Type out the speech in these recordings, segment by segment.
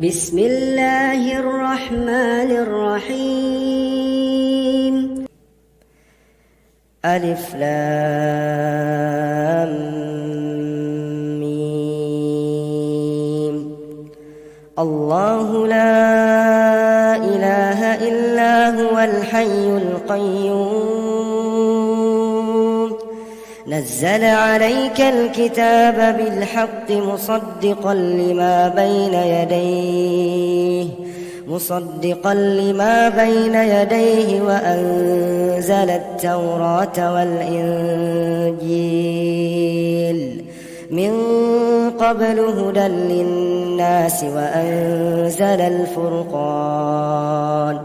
بسم الله الرحمن الرحيم. ألف لام ميم. الله لا إله إلا هو الحي القيوم نزل عليك الكتاب بالحق مصدقا لما بين يديه وأنزل التوراة والإنجيل من قبل هدى للناس وأنزل الفرقان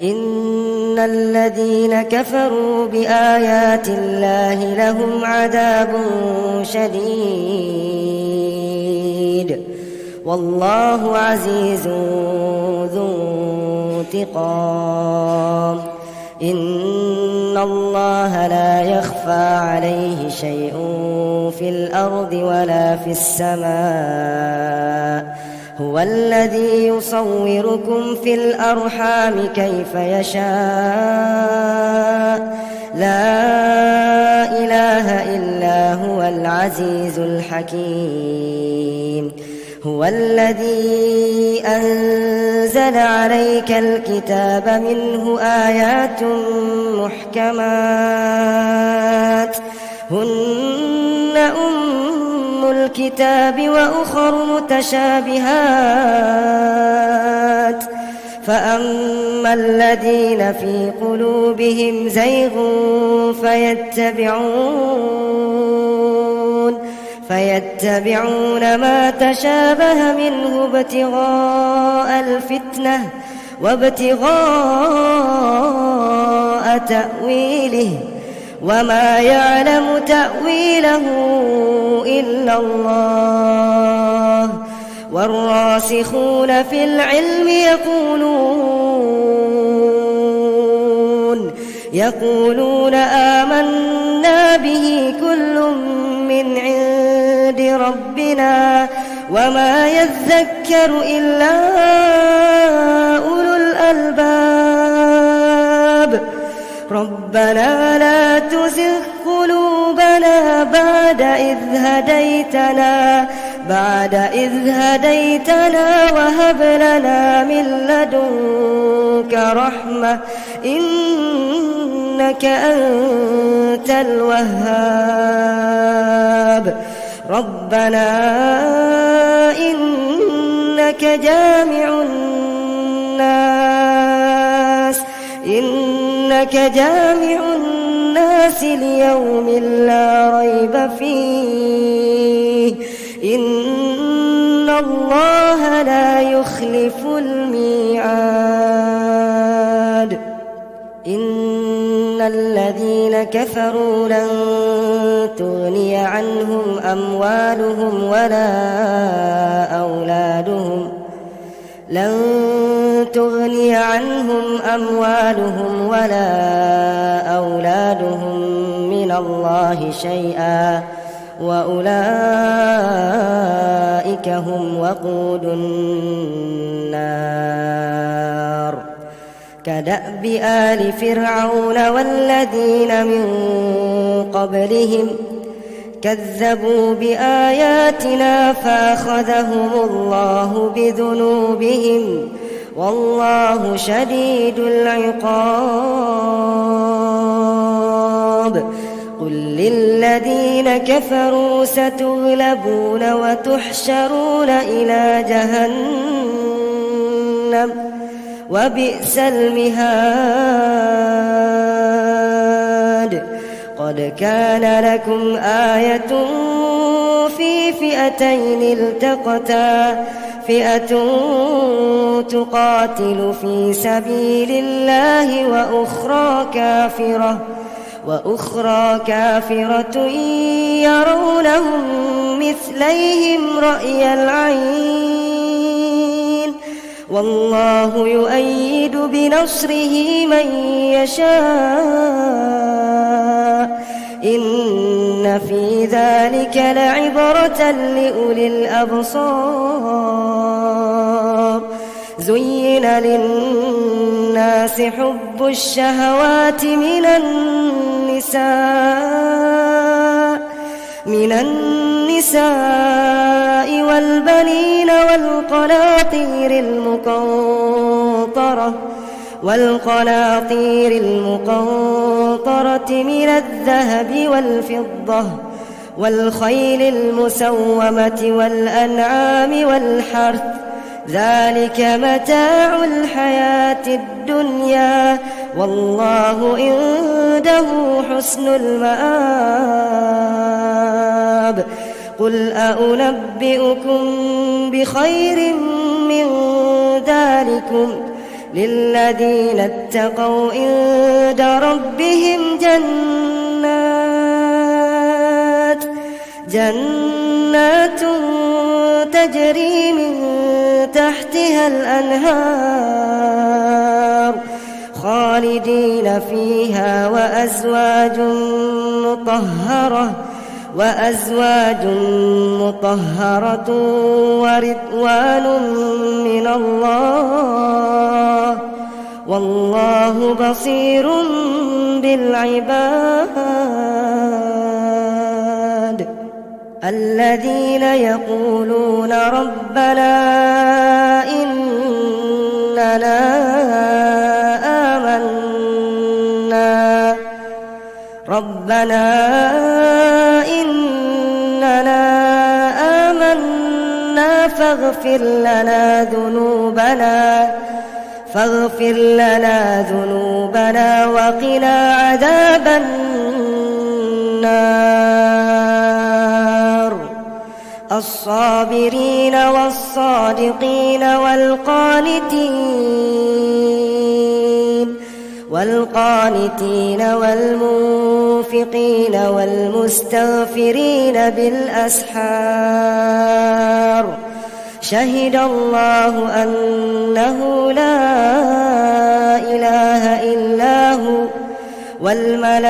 إن الذين كفروا بآيات الله لهم عذاب شديد والله عزيز ذو انتقام. إن الله لا يخفى عليه شيء في الأرض ولا في السماء هو الذي يصوركم في الأرحام كيف يشاء لا إله إلا هو العزيز الحكيم. هو الذي أنزل عليك الكتاب منه آيات محكمات هن أم الكتاب وأخر متشابهات فأما الذين في قلوبهم زيغ فيتبعون ما تشابه منه ابتغاء الفتنة وابتغاء تأويله وما يعلم تأويله إلا الله والراسخون في العلم يقولون آمنا به كل من عند ربنا وما يذكر إلا أولو الألباب. ربنا لا تزغ قلوبنا بعد إذ هديتنا وهب لنا من لدنك رحمة إنك أنت الوهاب. ربنا إنك جامع الناس ليوم لا ريب فيه إن الله لا يخلف الميعاد. إن الذين كفروا لن تغني عنهم أموالهم ولا أولادهم من الله شيئا وأولئك هم وقود النار. كدأب آل فرعون والذين من قبلهم كذبوا بآياتنا فأخذهم الله بذنوبهم والله شديد العقاب. قل للذين كفروا ستغلبون وتحشرون إلى جهنم وبئس المهاد. قد كان لكم آية في فئتين التقتا فئة تقاتل في سبيل الله وأخرى كافرة يرونهم مثليهم رأي العين والله يؤيد بنصره من يشاء إن في ذلك لعبرة لأولي الأبصار. زين للناس حب الشهوات من النساء والبنين والقناطير المقنطرة من الذهب والفضة والخيل المسومة والأنعام والحرث ذلك متاع الحياة الدنيا والله عنده حسن المآب قل أنبئكم بخير من ذلكم للذين اتقوا عند ربهم جنات تجري من تحتها الأنهار خالدين فيها وأزواج مطهرة ورضوان من الله والله بصير بالعباد الذين يقولون ربنا إننا آمنا فاغفر لنا ذنوبنا وقنا عذاب النار الصابرين والصادقين والقانتين والمنفقين والمستغفرين بالأسحار شهد الله أنه لا إله إلا هو والملائكة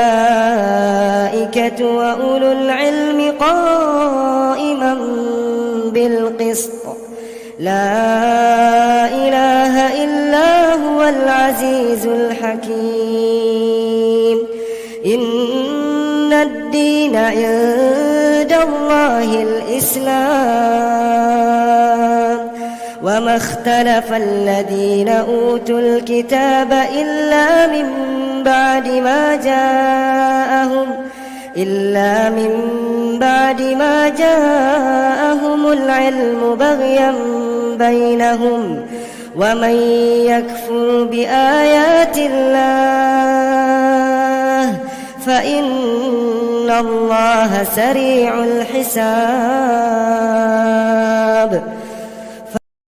وأولو العلم قائما بالقسط لا إله إلا هو العزيز الحكيم إن الدين عند الله الإسلام وما اختلف الذين أوتوا الكتاب إلا من بعد ما جاءهم العلم بغيا بينهم ومن يكفر بآيات الله فإن الله سريع الحساب